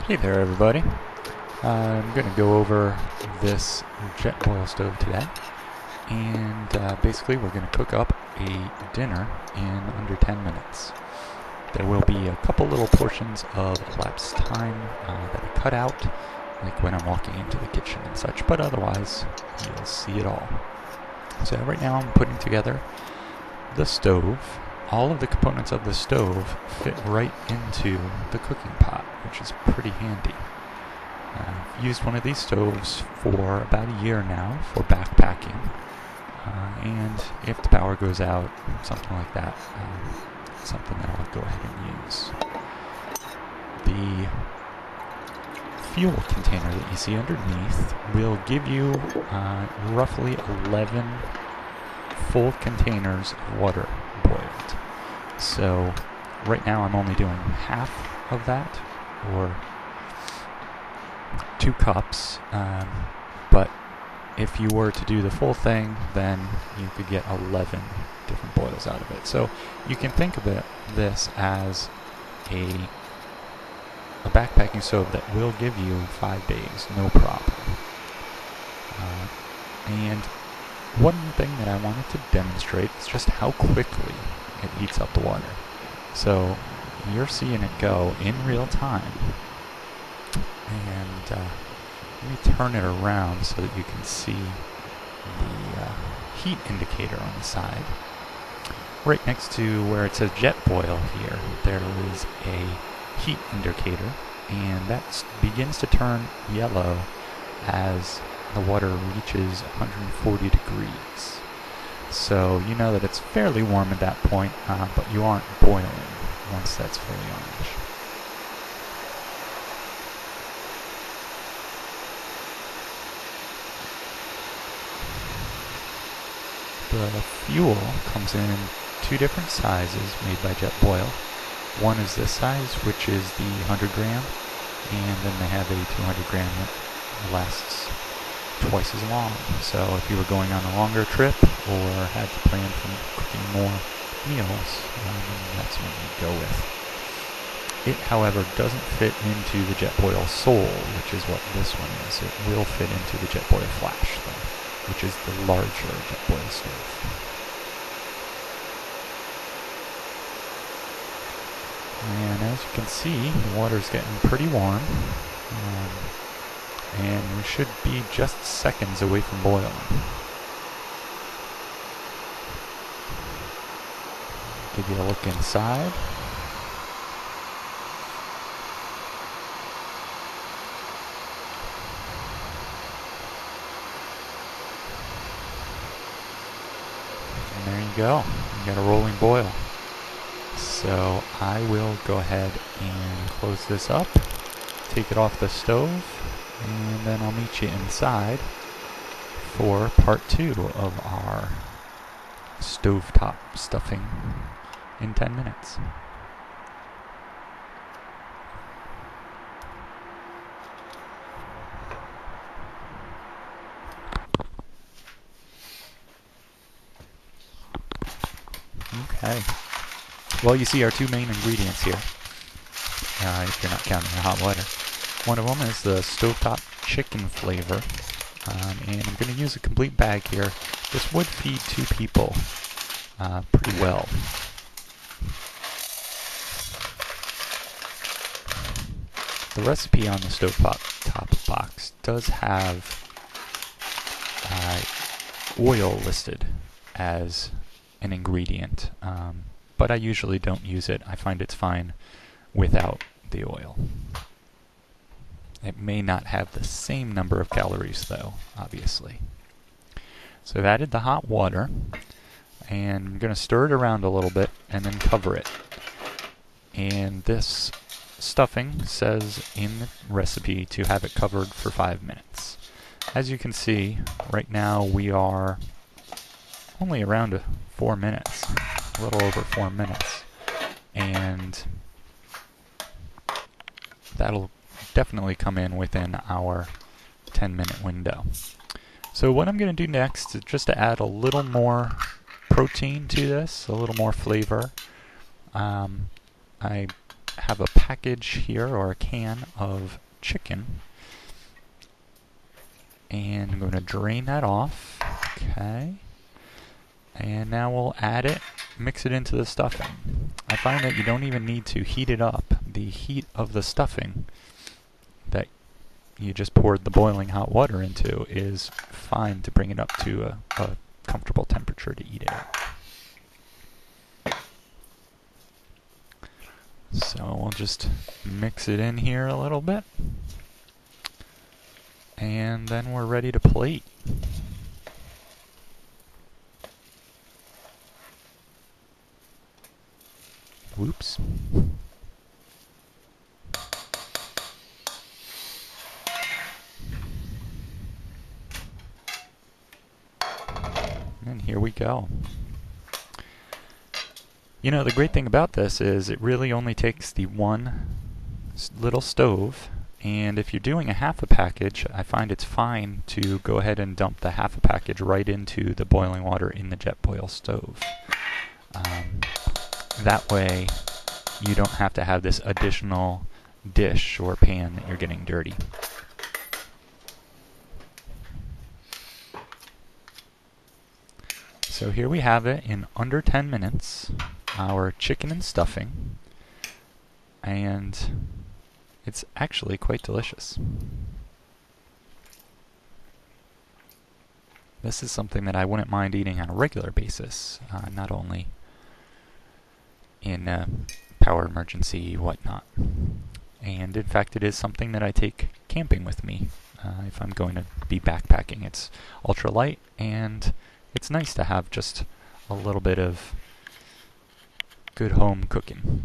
Hey there everybody. I'm going to go over this jet boil stove today, and basically we're going to cook up a dinner in under 10 minutes. There will be a couple little portions of elapsed time that I cut out, like when I'm walking into the kitchen and such, but otherwise you'll see it all. So right now I'm putting together the stove. All of the components of the stove fit right into the cooking pot, which is pretty handy. I've used one of these stoves for about a year now for backpacking, and if the power goes out, something like that, it's something that I'll go ahead and use. The fuel container that you see underneath will give you roughly 11 full containers of water boiled. So right now I'm only doing half of that, or 2 cups, but if you were to do the full thing, then you could get 11 different boils out of it. So you can think of this as a backpacking stove that will give you 5 days, no problem. And one thing that I wanted to demonstrate is just how quickly it heats up the water. So you're seeing it go in real time. And let me turn it around so that you can see the heat indicator on the side. Right next to where it says jet boil here, there is a heat indicator, and that begins to turn yellow as the water reaches 140 degrees. So you know that it's fairly warm at that point, but you aren't boiling once that's fairly orange. The fuel comes in 2 different sizes made by JetBoil. One is this size, which is the 100 gram, and then they have a 200 gram that lasts twice as long. So if you were going on a longer trip or had to plan for cooking more meals, that's what you go with. It, however, doesn't fit into the JetBoil Soul, which is what this one is. It will fit into the JetBoil Flash, though, which is the larger JetBoil stove. And as you can see, the water's getting pretty warm. And we should be just seconds away from boiling. Give you a look inside. And there you go. You got a rolling boil. So I will go ahead and close this up, take it off the stove, and then I'll meet you inside for part 2 of our stovetop stuffing in 10 minutes. Okay. Well, you see our 2 main ingredients here, if you're not counting the hot water. One of them is the Stovetop Chicken flavor, and I'm going to use a complete bag here. This would feed 2 people pretty well. The recipe on the Stovetop box does have oil listed as an ingredient, but I usually don't use it. I find it's fine without the oil. It may not have the same number of calories, though, obviously. So I've added the hot water, and I'm going to stir it around a little bit and then cover it. And this stuffing says in the recipe to have it covered for 5 minutes. As you can see, right now we are only around 4 minutes, a little over 4 minutes. And that'll definitely come in within our 10-minute window. So what I'm going to do next is just to add a little more protein to this, a little more flavor. I have a package here, or a can of chicken. And I'm going to drain that off. Okay. And now we'll add it, mix it into the stuffing. I find that you don't even need to heat it up. The heat of the stuffing that you just poured the boiling hot water into is fine to bring it up to a comfortable temperature to eat it at. So we'll just mix it in here a little bit. And then we're ready to plate. Whoops. And here we go. You know, the great thing about this is it really only takes the one little stove, and if you're doing a half a package, I find it's fine to go ahead and dump the half a package right into the boiling water in the jet boil stove. That way you don't have to have this additional dish or pan that you're getting dirty. So here we have it in under 10 minutes, our chicken and stuffing, and it's actually quite delicious. This is something that I wouldn't mind eating on a regular basis, not only in a power emergency, whatnot. And in fact, it is something that I take camping with me if I'm going to be backpacking. It's ultra light, and it's nice to have just a little bit of good home cooking.